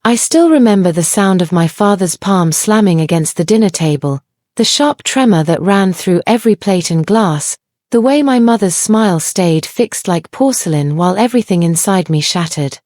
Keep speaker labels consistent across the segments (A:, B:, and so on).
A: I still remember the sound of my father's palm slamming against the dinner table, the sharp tremor that ran through every plate and glass, the way my mother's smile stayed fixed like porcelain while everything inside me shattered.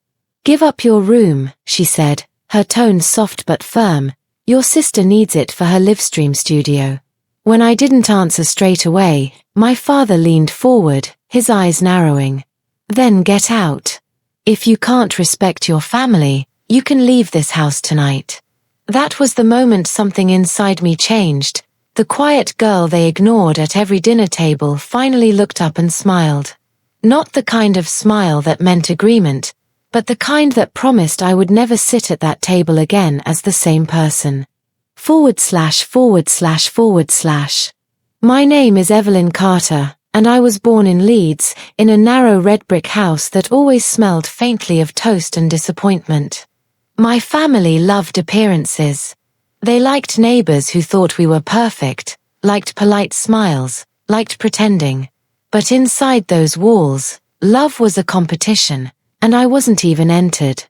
A: "Give up your room," she said, her tone soft but firm. "Your sister needs it for her livestream studio." When I didn't answer straight away, my father leaned forward, his eyes narrowing. "Then get out. If you can't respect your family, you can leave this house tonight." That was the moment something inside me changed. The quiet girl they ignored at every dinner table finally looked up and smiled. Not the kind of smile that meant agreement, but the kind that promised I would never sit at that table again as the same person. / My name is Evelyn Carter, and I was born in Leeds, in a narrow red brick house that always smelled faintly of toast and disappointment. My family loved appearances. They liked neighbors who thought we were perfect, liked polite smiles, liked pretending. But inside those walls, love was a competition, and I wasn't even entered.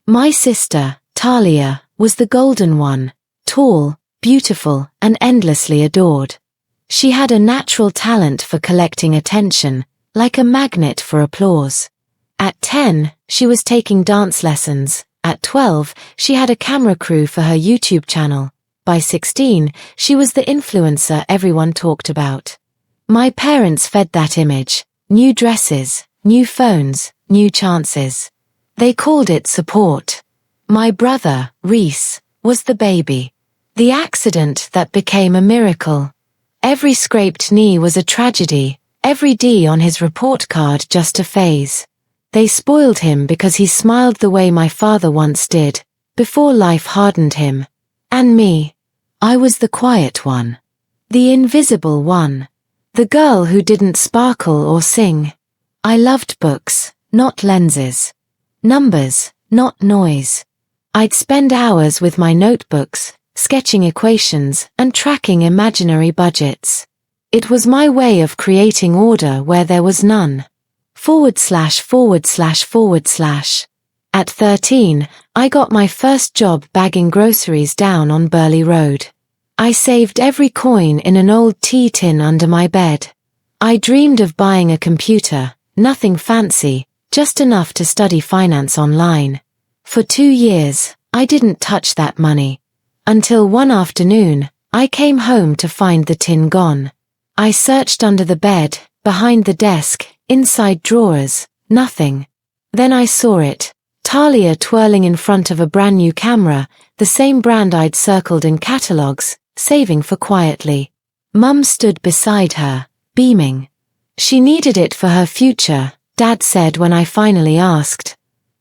A: My sister, Talia, was the golden one, tall, beautiful, and endlessly adored. She had a natural talent for collecting attention, like a magnet for applause. At 10, she was taking dance lessons. At 12, she had a camera crew for her YouTube channel. By 16, she was the influencer everyone talked about. My parents fed that image: new dresses, new phones, new chances. They called it support. My brother, Reese, was the baby. The accident that became a miracle. Every scraped knee was a tragedy, every D on his report card just a phase. They spoiled him because he smiled the way my father once did, before life hardened him. And me. I was the quiet one. The invisible one. The girl who didn't sparkle or sing. I loved books, not lenses. Numbers, not noise. I'd spend hours with my notebooks, sketching equations and tracking imaginary budgets. It was my way of creating order where there was none. / At 13, I got my first job bagging groceries down on Burley Road. I saved every coin in an old tea tin under my bed. I dreamed of buying a computer, nothing fancy, just enough to study finance online. For 2 years, I didn't touch that money. Until one afternoon, I came home to find the tin gone. I searched under the bed, behind the desk, inside drawers, nothing. Then I saw it, Talia twirling in front of a brand new camera, the same brand I'd circled in catalogs, saving for quietly. Mum stood beside her, beaming. She needed it for her future, Dad said when I finally asked.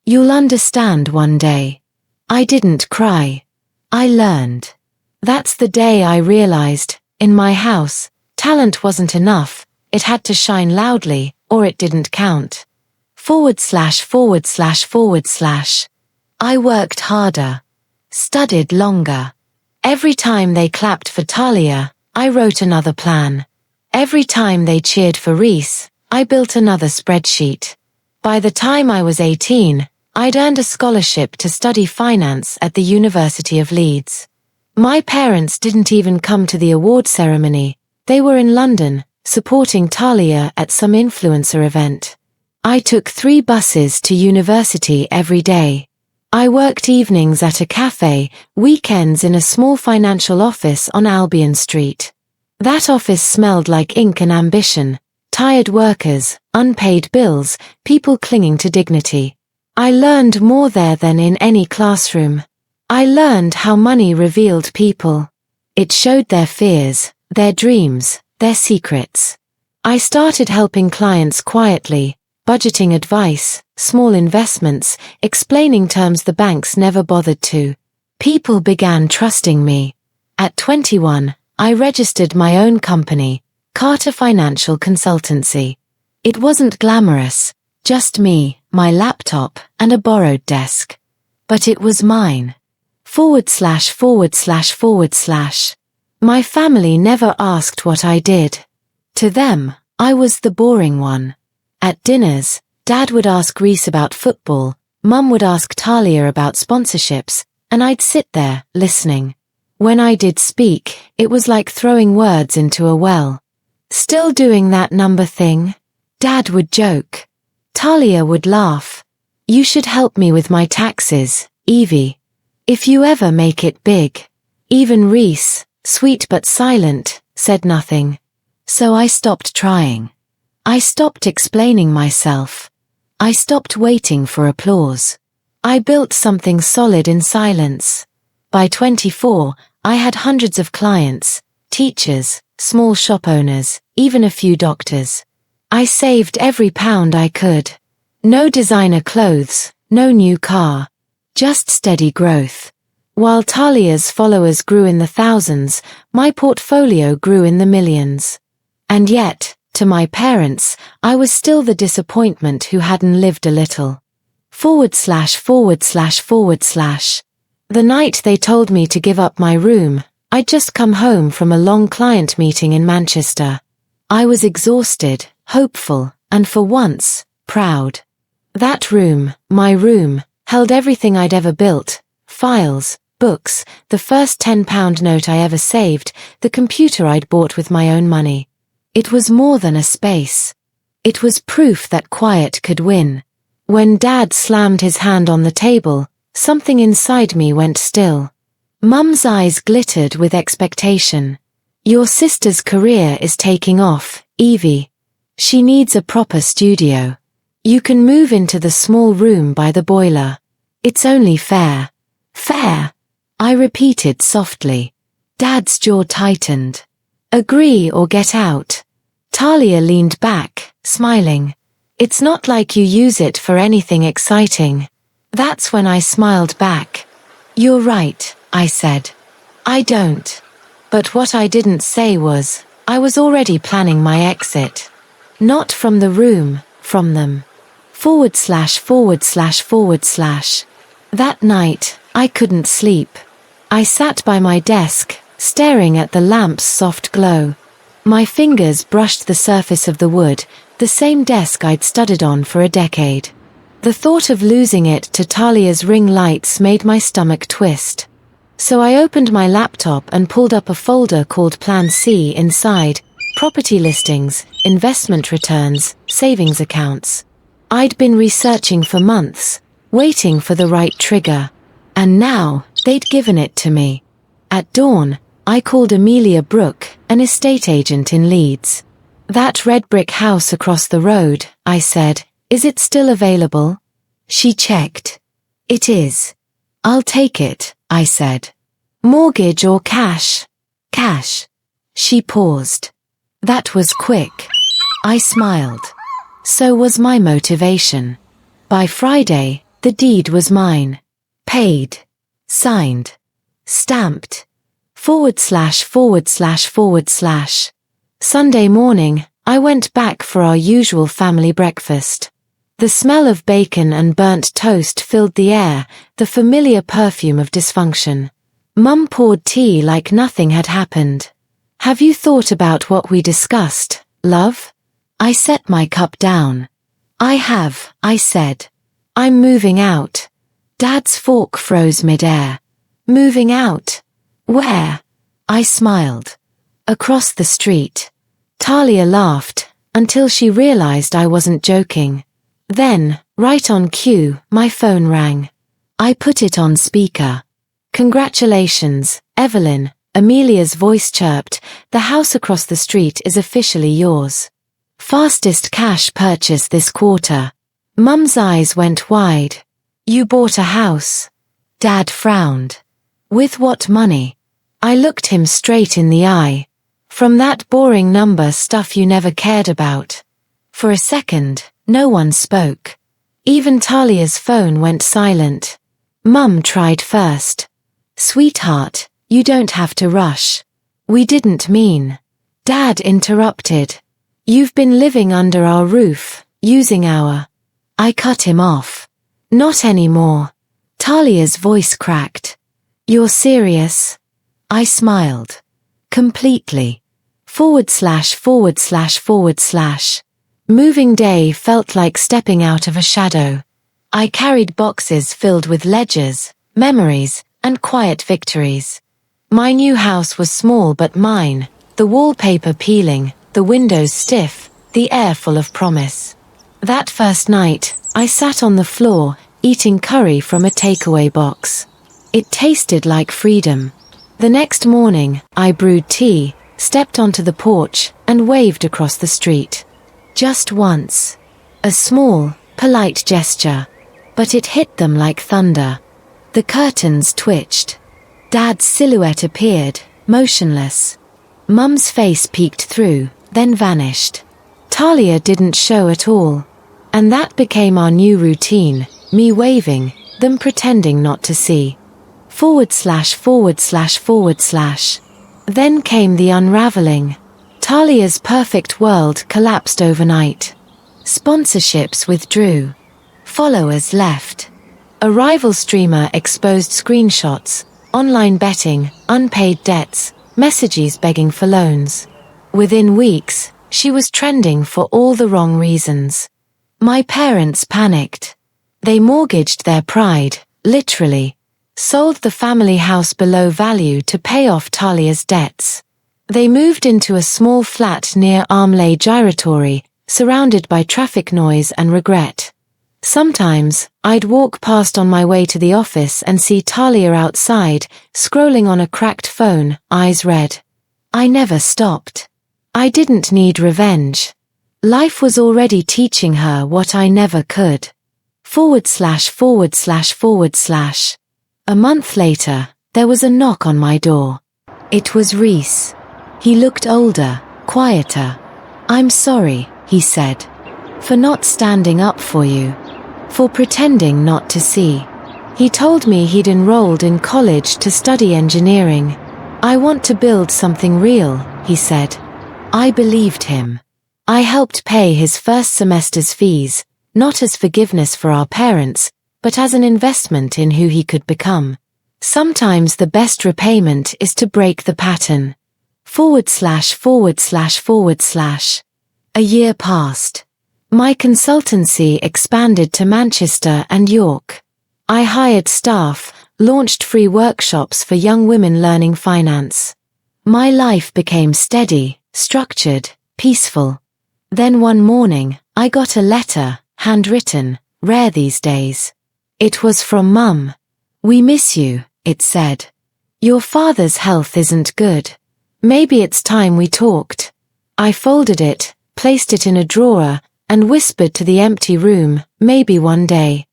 A: "You'll understand one day." I didn't cry. I learned. That's the day I realized, in my house, talent wasn't enough, it had to shine loudly, or it didn't count. / I worked harder. Studied longer. Every time they clapped for Talia, I wrote another plan. Every time they cheered for Reese, I built another spreadsheet. By the time I was 18, I'd earned a scholarship to study finance at the University of Leeds. My parents didn't even come to the award ceremony. They were in London, supporting Talia at some influencer event. I took 3 buses to university every day. I worked evenings at a cafe, weekends in a small financial office on Albion Street. That office smelled like ink and ambition, tired workers, unpaid bills, people clinging to dignity. I learned more there than in any classroom. I learned how money revealed people. It showed their fears, their dreams, their secrets. I started helping clients quietly, budgeting advice, small investments, explaining terms the banks never bothered to. People began trusting me. At 21, I registered my own company, Carter Financial Consultancy. It wasn't glamorous, just me, my laptop, and a borrowed desk. But it was mine. / My family never asked what I did. To them, I was the boring one. At dinners, Dad would ask Reese about football, Mum would ask Talia about sponsorships, and I'd sit there, listening. When I did speak, it was like throwing words into a well. "Still doing that number thing?" Dad would joke. Talia would laugh. "You should help me with my taxes, Evie. If you ever make it big." Even Reese, sweet but silent, said nothing. So I stopped trying. I stopped explaining myself. I stopped waiting for applause. I built something solid in silence. By 24, I had hundreds of clients, teachers, small shop owners, even a few doctors. I saved every pound I could. No designer clothes, no new car. Just steady growth. While Talia's followers grew in the thousands, my portfolio grew in the millions. And yet, to my parents, I was still the disappointment who hadn't lived a little. ////. The night they told me to give up my room, I'd just come home from a long client meeting in Manchester. I was exhausted, hopeful, and for once, proud. That room, my room, held everything I'd ever built: files, books, the first £10 note I ever saved, the computer I'd bought with my own money. It was more than a space. It was proof that quiet could win. When Dad slammed his hand on the table, something inside me went still. Mum's eyes glittered with expectation. "Your sister's career is taking off, Evie. She needs a proper studio. You can move into the small room by the boiler. It's only fair." "Fair?" I repeated softly. Dad's jaw tightened. "Agree or get out." Talia leaned back, smiling. "It's not like you use it for anything exciting." That's when I smiled back. "You're right," I said. "I don't." But what I didn't say was, I was already planning my exit. Not from the room, from them. ////. That night, I couldn't sleep. I sat by my desk, staring at the lamp's soft glow. My fingers brushed the surface of the wood, the same desk I'd studied on for a decade. The thought of losing it to Talia's ring lights made my stomach twist. So I opened my laptop and pulled up a folder called Plan C. Inside, property listings, investment returns, savings accounts. I'd been researching for months, waiting for the right trigger. And now, they'd given it to me. At dawn, I called Amelia Brooke, an estate agent in Leeds. "That red brick house across the road," I said, "is it still available?" She checked. "It is." "I'll take it," I said. "Mortgage or cash?" "Cash." She paused. That was quick. I smiled. So was my motivation. By Friday, the deed was mine. Paid. Signed. Stamped. ////. Sunday morning, I went back for our usual family breakfast. The smell of bacon and burnt toast filled the air, the familiar perfume of dysfunction. Mum poured tea like nothing had happened. "Have you thought about what we discussed, love?" I set my cup down. "I have," I said. "I'm moving out." Dad's fork froze mid-air. "Moving out? Where?" I smiled. "Across the street." Talia laughed, until she realized I wasn't joking. Then, right on cue, my phone rang. I put it on speaker. "Congratulations, Evelyn," Amelia's voice chirped. "The house across the street is officially yours. Fastest cash purchase this quarter." Mum's eyes went wide. "You bought a house?" Dad frowned. "With what money?" I looked him straight in the eye. "From that boring number stuff you never cared about." For a second, no one spoke. Even Talia's phone went silent. Mum tried first. "Sweetheart, you don't have to rush. We didn't mean." Dad interrupted. "You've been living under our roof, using our..." I cut him off. "Not anymore." Talia's voice cracked. "You're serious?" I smiled. "Completely." ////. Moving day felt like stepping out of a shadow. I carried boxes filled with ledgers, memories, and quiet victories. My new house was small but mine, the wallpaper peeling, the windows stiff, the air full of promise. That first night, I sat on the floor, eating curry from a takeaway box. It tasted like freedom. The next morning, I brewed tea, stepped onto the porch, and waved across the street. Just once. A small, polite gesture. But it hit them like thunder. The curtains twitched. Dad's silhouette appeared, motionless. Mum's face peeked through, then vanished. Talia didn't show at all. And that became our new routine, me waving, them pretending not to see. .. Then came the unraveling. Talia's perfect world collapsed overnight. Sponsorships withdrew. Followers left. A rival streamer exposed screenshots, online betting, unpaid debts, messages begging for loans. Within weeks, she was trending for all the wrong reasons. My parents panicked. They mortgaged their pride, literally. Sold the family house below value to pay off Talia's debts. They moved into a small flat near Armley Giratory, surrounded by traffic noise and regret. Sometimes, I'd walk past on my way to the office and see Talia outside, scrolling on a cracked phone, eyes red. I never stopped. I didn't need revenge. Life was already teaching her what I never could. .. A month later, there was a knock on my door. It was Reese. He looked older, quieter. "I'm sorry," he said. "For not standing up for you. For pretending not to see." He told me he'd enrolled in college to study engineering. "I want to build something real," he said. I believed him. I helped pay his first semester's fees, not as forgiveness for our parents, but as an investment in who he could become. Sometimes the best repayment is to break the pattern. .. A year passed. My consultancy expanded to Manchester and York. I hired staff, launched free workshops for young women learning finance. My life became steady, structured, peaceful. Then one morning, I got a letter, handwritten, rare these days. It was from Mum. "We miss you," it said. "Your father's health isn't good. Maybe it's time we talked." I folded it, placed it in a drawer, and whispered to the empty room, "Maybe one day. ..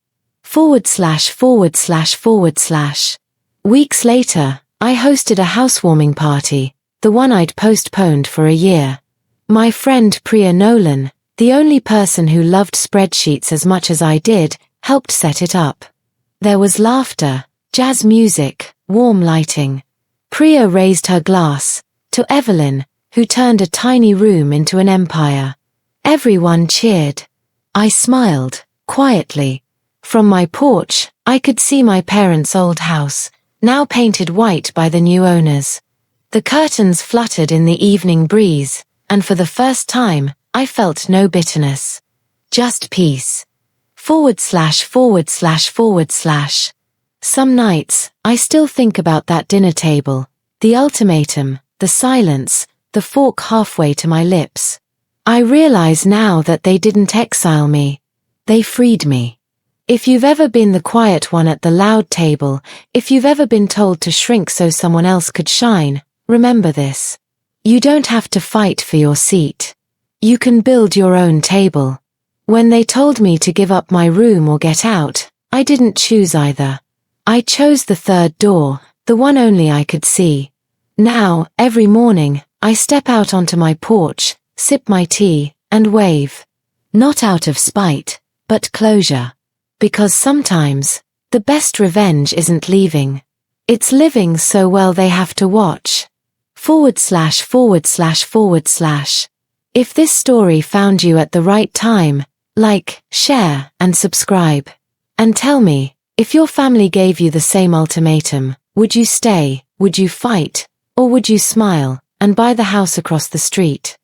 A: Weeks later, I hosted a housewarming party, the one I'd postponed for a year. My friend Priya Nolan, the only person who loved spreadsheets as much as I did, helped set it up. There was laughter, jazz music, warm lighting. Priya raised her glass, to Evelyn, who turned a tiny room into an empire. Everyone cheered. I smiled, quietly. From my porch, I could see my parents' old house, now painted white by the new owners. The curtains fluttered in the evening breeze, and for the first time, I felt no bitterness. Just peace. .. Some nights, I still think about that dinner table, the ultimatum, the silence, the fork halfway to my lips. I realize now that they didn't exile me. They freed me. If you've ever been the quiet one at the loud table, if you've ever been told to shrink so someone else could shine, remember this. You don't have to fight for your seat. You can build your own table. When they told me to give up my room or get out, I didn't choose either. I chose the third door, the one only I could see. Now, every morning, I step out onto my porch, sip my tea, and wave. Not out of spite, but closure. Because sometimes, the best revenge isn't leaving. It's living so well they have to watch. .. If this story found you at the right time, like, share, and subscribe. And tell me, if your family gave you the same ultimatum, would you stay, would you fight, or would you smile, and buy the house across the street?